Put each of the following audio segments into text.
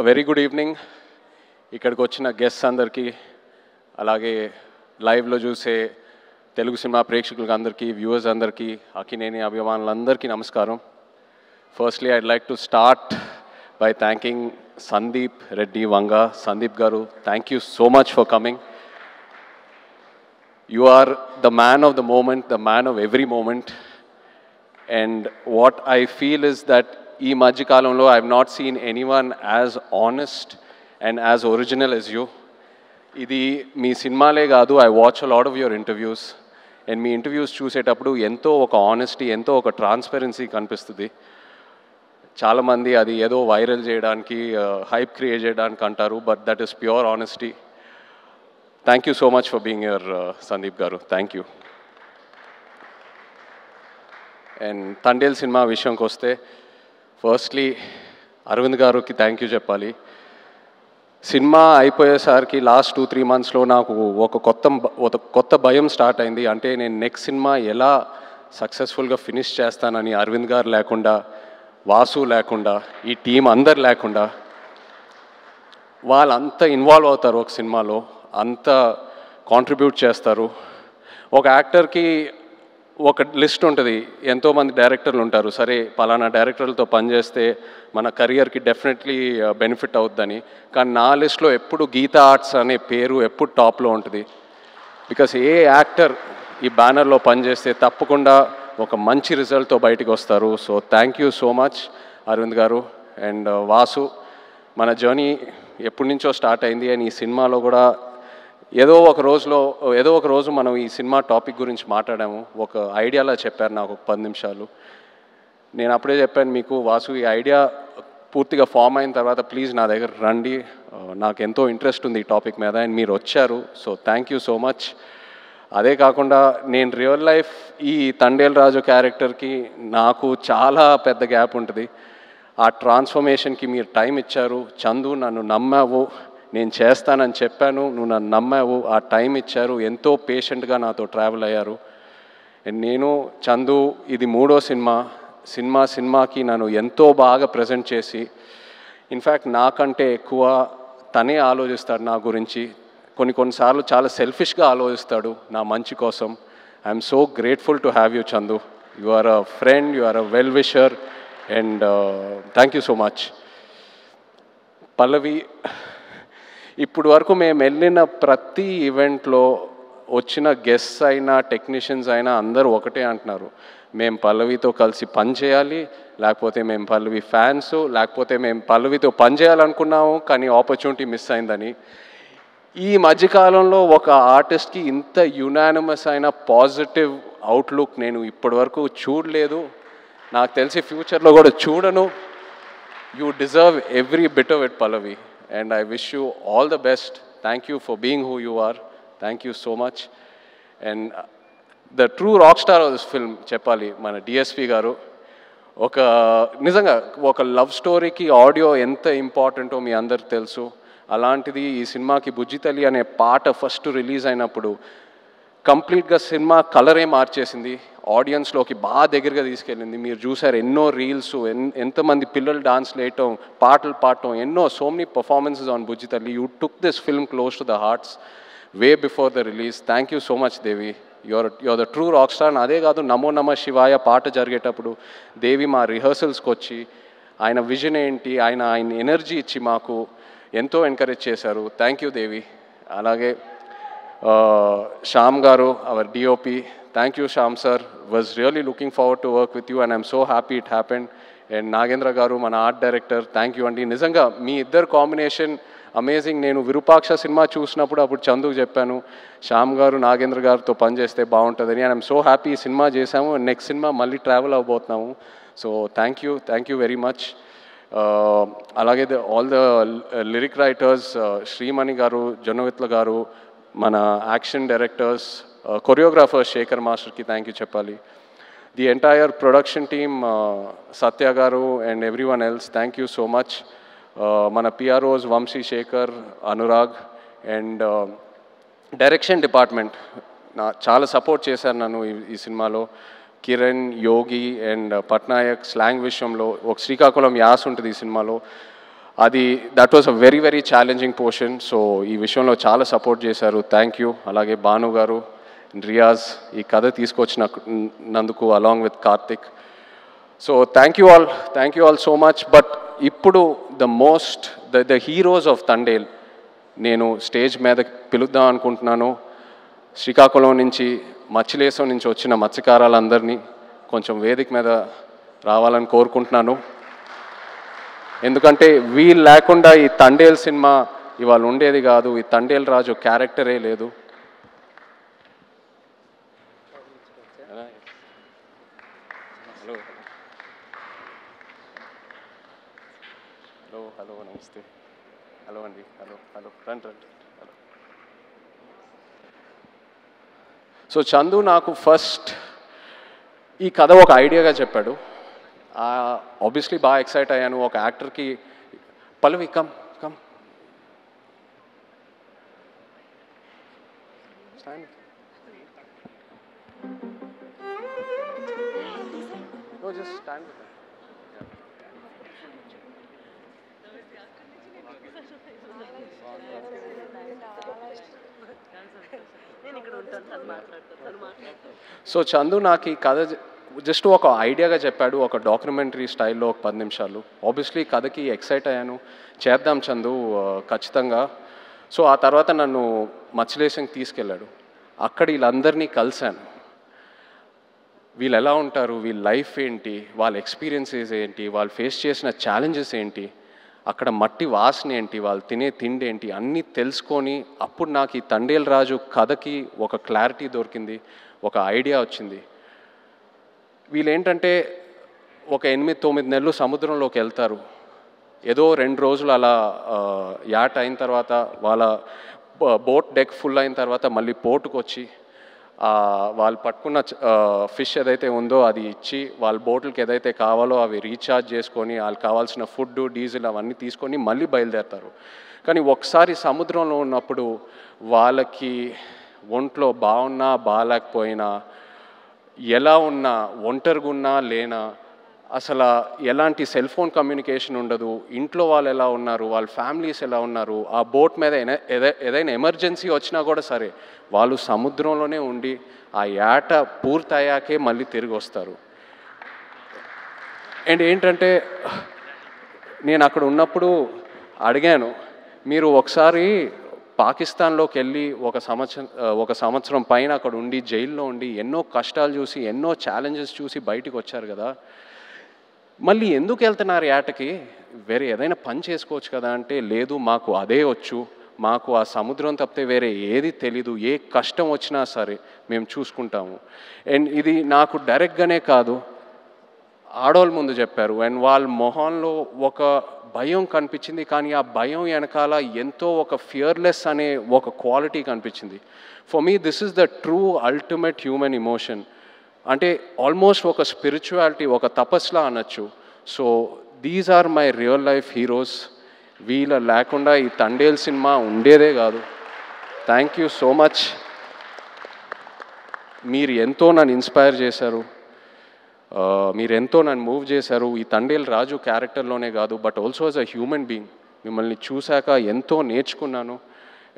Very good evening. ఇక్కడికి వచ్చిన guests అందరికీ, అలాగే లైవ్లో చూసే తెలుగు సినిమా ప్రేక్షకులకు అందరికీ, వ్యూవర్స్ అందరికీ, అక్కినేని అభిమానులందరికీ నమస్కారం. Firstly I'd like to start by thanking Sandeep Reddy Vanga. Sandeep గారు, thank you so much for coming. You are the man of the moment, the man of every moment. And what I feel is that ee madhya kalamlo I have not seen anyone as honest and as original as you. Idi mee cinemale gaadu, I watch a lot of your interviews, and mee interviews chusetappudu ento oka honesty, ento oka transparency kanipistudi. Chaala mandi adi edo viral cheyadaniki hype create cheyadaniki antaru, but that is pure honesty. Thank you so much for being here, Sandeep Garu. Thank you. And Tandel cinema vishayam koste, firstly Arvind garu ki thank you cheppali. Cinema అయిపోయేసరికి last 2-3 మంత్స్లో నాకు ఒక కొత్త భయం start అయింది. అంటే నేను next cinema ఎలా సక్సెస్ఫుల్గా ఫినిష్ చేస్తానని. అరవింద్ గారు లేకుండా, వాసు లేకుండా, ఈ టీం అందరు లేకుండా, వాళ్ళంతా ఇన్వాల్వ్ అవుతారు ఒక సినిమాలో, అంత కాంట్రిబ్యూట్ చేస్తారు. ఒక యాక్టర్కి ఒక లిస్ట్ ఉంటుంది, ఎంతోమంది డైరెక్టర్లు ఉంటారు. సరే పలానా డైరెక్టర్లతో పనిచేస్తే మన కెరియర్కి డెఫినెట్లీ బెనిఫిట్ అవుతుందని. కానీ నా లిస్ట్లో ఎప్పుడు గీతా ఆర్ట్స్ అనే పేరు ఎప్పుడు టాప్లో ఉంటుంది. బికాస్ ఏ యాక్టర్ ఈ బ్యానర్లో పనిచేస్తే తప్పకుండా ఒక మంచి రిజల్ట్తో బయటకు వస్తారు. So thank you so much Aravind గారు. అండ్ వాసు, మన జర్నీ ఎప్పటి నుంచో స్టార్ట్ అయింది. అండ్ ఈ సినిమాలో కూడా ఏదో ఒక రోజు మనం ఈ సినిమా టాపిక్ గురించి మాట్లాడాము. ఒక ఐడియాలా చెప్పారు నాకు ఒక 10 నిమిషాలు. నేను అప్పుడే చెప్పాను మీకు, వాసు ఈ ఐడియా పూర్తిగా ఫామ్ అయిన తర్వాత ప్లీజ్ నా దగ్గర రండి, నాకు ఎంతో ఇంట్రెస్ట్ ఉంది ఈ టాపిక్ మీద. అండ్ మీరు వచ్చారు. So thank you so much. అదే కాకుండా నేను రియల్ లైఫ్ ఈ తండేల్ రాజు క్యారెక్టర్కి నాకు చాలా పెద్ద గ్యాప్ ఉంటుంది. ఆ ట్రాన్స్ఫర్మేషన్కి మీరు టైం ఇచ్చారు. చందు, నన్ను నమ్మావు, నేను చేస్తానని చెప్పాను, నువ్వు నన్ను నమ్మావు, ఆ టైం ఇచ్చారు, ఎంతో పేషెంట్గా నాతో ట్రావెల్ అయ్యారు. నేను చందు ఇది 3వ సినిమాకి నన్ను ఎంతో బాగా ప్రజెంట్ చేసి, ఇన్ఫ్యాక్ట్ నాకంటే ఎక్కువ తనే ఆలోచిస్తాడు నా గురించి. కొన్నిసార్లు చాలా సెల్ఫిష్గా ఆలోచిస్తాడు నా మంచి కోసం. I'm so grateful to have you Chandu. You are a friend, you are a well wisher, and thank you so much. Pallavi, ఇప్పుడు వరకు మేము వెళ్ళిన ప్రతి ఈవెంట్లో వచ్చిన గెస్ట్స్ అయినా టెక్నీషియన్స్ అయినా అందరూ ఒకటే అంటున్నారు, మేము పల్లవితో కలిసి పని చేయాలి, లేకపోతే మేము పల్లవి ఫ్యాన్స్, లేకపోతే మేము పల్లవితో పని చేయాలనుకున్నాము కానీ ఆపర్చునిటీ మిస్ అయిందని. ఈ మధ్యకాలంలో ఒక ఆర్టిస్ట్కి ఇంత యునానిమస్ అయిన పాజిటివ్ అవుట్లుక్ నేను ఇప్పటి వరకు చూడలేదు. నాకు తెలిసి ఫ్యూచర్లో కూడా చూడను. You deserve every bit of it Pallavi. And I wish you all the best. Thank you for being who you are. Thank you so much. And the true rock star of this film, చెప్పాలి మన DSP గారు. నిజంగా ఒక love స్టోరీకి audio ఎంత ఇంపార్టెంటో మీ అందరికి తెలుసు. అలాంటిది ఈ సినిమాకి బుజ్జితల్లి అనే పాట ఫస్ట్ రిలీజ్ అయినప్పుడు కంప్లీట్గా సినిమా కలరే మార్చేసింది, ఆడియన్స్లోకి బాగా దగ్గరగా తీసుకెళ్ళింది. మీరు చూసారు ఎన్నో రీల్స్, ఎంతమంది పిల్లలు డాన్స్లు వేయటం, పాటలు పాడటం, ఎన్నో so many performances on Bujjithalli. You took this film close to the hearts way before the release. Thank you so much Devi. Your the true rock star. అదే కాదు, నమో నమ శివాయ పాట జరిగేటప్పుడు దేవి మా రిహర్సల్స్కి వచ్చి ఆయన విజన్ ఏంటి, ఆయన ఎనర్జీ ఇచ్చి మాకు ఎంతో ఎంకరేజ్ చేశారు. థ్యాంక్ యూ దేవి. అలాగే Shyam garu, our DOP, thank you Shyam sir, was really looking forward to work with you and I'm so happy it happened. And Nagendra garu, mana art director, thank you andi. Nizanga మీ ఇద్దరు combination amazing. నేను Virupaksha cinema చూసినప్పుడు అప్పుడు చందుకు చెప్పాను, శ్యామ్ గారు నాగేంద్ర గారితో పనిచేస్తే బాగుంటుందని. And I'm so happy ఈ సినిమా చేసాము. నెక్స్ట్ సినిమా మళ్ళీ ట్రావెల్ అవ్వబోతున్నాము. So thank you very much. అలాగే all the lyric writers, Srimani గారు, జొన్నవిత్ల గారు, మన యాక్షన్ డైరెక్టర్స్, కొరియోగ్రాఫర్స్ శేఖర్ మాస్టర్కి థ్యాంక్ యూ చెప్పాలి. The entire production team, Satya గారు and everyone else, thank you so much. మన PROs Vamsi, Shekhar, Anurag. And direction department చాలా సపోర్ట్ చేశారు నన్ను ఈ సినిమాలో. కిరణ్, యోగి అండ్ పట్నాయక్ స్లాంగ్ విషయంలో, ఒక శ్రీకాకుళం యాస ఉంటుంది ఈ సినిమాలో. అది that was a very very challenging portion. So ఈ విషయంలో చాలా సపోర్ట్ చేశారు. Thank you. అలాగే భాను గారు, రియాజ్ ఈ కథ తీసుకొచ్చినందుకు along with Karthik. So thank you all so much. But ఇప్పుడు ద హీరోస్ ఆఫ్ తండేల్ నేను స్టేజ్ మీద పిలుద్దాం అనుకుంటున్నాను. శ్రీకాకుళం నుంచి, మచ్చిలేశం నుంచి వచ్చిన మత్స్యకారులందరినీ కొంచెం వేదిక మీద రావాలని కోరుకుంటున్నాను. ఎందుకంటే వీళ్ళు లేకుండా ఈ తండేల్ సినిమా ఇవాళ ఉండేది కాదు. ఈ తండేల్ రాజు క్యారెక్టరే లేదు. హలో నమస్తే. హలో అండి. హలో రండి. హలో. సో చందు నాకు ఫస్ట్ ఈ కథ ఒక ఐడియాగా చెప్పాడు. ఆబ్వియస్లీ బాగా ఎక్సైట్ అయ్యాను. ఒక యాక్టర్కి Pallavi come just stand. So Chandu నాకు ఈ కథ జస్ట్ ఒక ఐడియాగా చెప్పాడు, ఒక డాక్యుమెంటరీ స్టైల్లో ఒక 10 నిమిషాలు. ఆబ్వియస్లీ కథకి ఎక్సైట్ అయ్యాను. చేద్దాం చందు ఖచ్చితంగా. సో ఆ తర్వాత నన్ను మచ్చిలేశంకి తీసుకెళ్ళాడు. అక్కడ వీళ్ళందరినీ కలిశాను. వీళ్ళు ఎలా ఉంటారు, వీళ్ళ లైఫ్ ఏంటి, వాళ్ళ ఎక్స్పీరియన్సెస్ ఏంటి, వాళ్ళు ఫేస్ చేసిన ఛాలెంజెస్ ఏంటి, అక్కడ మట్టి వాసన ఏంటి, వాళ్ళు తినే తిండి ఏంటి, అన్నీ తెలుసుకొని అప్పుడు నాకు ఈ తండేల్ రాజు కథకి ఒక క్లారిటీ దొరికింది, ఒక ఐడియా వచ్చింది. వీళ్ళేంటంటే ఒక 8-9 నెలలు సముద్రంలోకి వెళ్తారు. ఏదో 2 రోజులు అలా యాట్ అయిన తర్వాత వాళ్ళ బోట్ డెక్ ఫుల్ అయిన తర్వాత మళ్ళీ పోర్టుకు వచ్చి వాళ్ళు పట్టుకున్న ఫిష్ ఏదైతే ఉందో అది ఇచ్చి వాళ్ళ బోట్లకి ఏదైతే కావాలో అవి రీఛార్జ్ చేసుకొని వాళ్ళకి కావాల్సిన ఫుడ్, డీజిల్ అవన్నీ తీసుకొని మళ్ళీ బయలుదేరుతారు. కానీ ఒకసారి సముద్రంలో ఉన్నప్పుడు వాళ్ళకి ఒంట్లో బాగున్నా బాగాలేకపోయినా, ఎలా ఉన్నా, ఒంటరిగా ఉన్నా లేనా, అసలు ఎలాంటి సెల్ ఫోన్ కమ్యూనికేషన్ ఉండదు, ఇంట్లో వాళ్ళు ఎలా ఉన్నారు, వాళ్ళ ఫ్యామిలీస్ ఎలా ఉన్నారు, ఆ బోట్ మీద ఏదైనా ఎమర్జెన్సీ వచ్చినా కూడా సరే వాళ్ళు సముద్రంలోనే ఉండి ఆ యాట పూర్తయ్యాకే మళ్ళీ తిరిగి వస్తారు. అండ్ ఏంటంటే నేను అక్కడ ఉన్నప్పుడు అడిగాను, మీరు ఒకసారి పాకిస్తాన్లోకి వెళ్ళి ఒక సంవత్సరం పైన అక్కడ ఉండి జైల్లో ఉండి ఎన్నో కష్టాలు చూసి ఎన్నో ఛాలెంజెస్ చూసి బయటికి వచ్చారు కదా, మళ్ళీ ఎందుకు వెళ్తున్నారు యాటకి, వేరే ఏదైనా పని చేసుకోవచ్చు కదా అంటే, లేదు మాకు అదే వచ్చు, మాకు ఆ సముద్రం తప్పితే వేరే ఏది తెలీదు, ఏ కష్టం వచ్చినా సరే మేము చూసుకుంటాము. అండ్ ఇది నాకు డైరెక్ట్గానే కాదు, ఆడవాళ్ళ ముందు చెప్పారు. అండ్ వాళ్ళ మొహంలో ఒక భయం కనిపించింది, కానీ ఆ భయం వెనకాల ఎంతో ఒక ఫియర్లెస్ అనే ఒక క్వాలిటీ కనిపించింది. For me this is the true ultimate human emotion. అంటే ఆల్మోస్ట్ ఒక స్పిరిచువాలిటీ, ఒక తపస్లా అనొచ్చు. So these are my real life heroes. వీళ్ళ లేకుండా ఈ తండేల్ సినిమా ఉండేదే కాదు. Thank you so much. మీరు ఎంతో నన్ను ఇన్స్పైర్ చేశారు, మీరు ఎంతో నన్ను మూవ్ చేశారు. ఈ తండేల్ రాజు క్యారెక్టర్లోనే కాదు, but also as a human being మిమ్మల్ని చూశాక ఎంతో నేర్చుకున్నాను.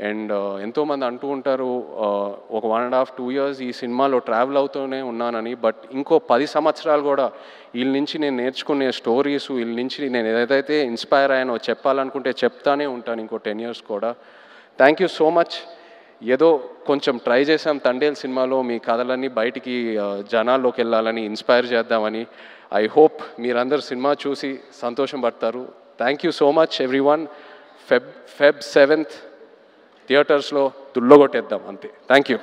అండ్ ఎంతోమంది అంటూ ఉంటారు ఒక 1.5-2 years ఈ సినిమాలో ట్రావెల్ అవుతూనే ఉన్నానని. బట్ ఇంకో 10 సంవత్సరాలు కూడా వీళ్ళ నుంచి నేను నేర్చుకునే స్టోరీస్, వీళ్ళ నుంచి నేను ఏదైతే ఇన్స్పైర్ అయ్యానో చెప్పాలనుకుంటే చెప్తానే ఉంటాను ఇంకో 10 years కూడా. Thank you so much. ఏదో కొంచెం ట్రై చేసాం తండేల్ సినిమాలో మీ కథలన్నీ బయటికి జనాల్లోకి వెళ్ళాలని, ఇన్స్పైర్ చేద్దామని. ఐ హోప్ మీరందరూ సినిమా చూసి సంతోషం పడతారు. Thank you so much everyone. Feb 7th థియేటర్స్లో దుల్లగొట్టేద్దాం అంతే. Thank you.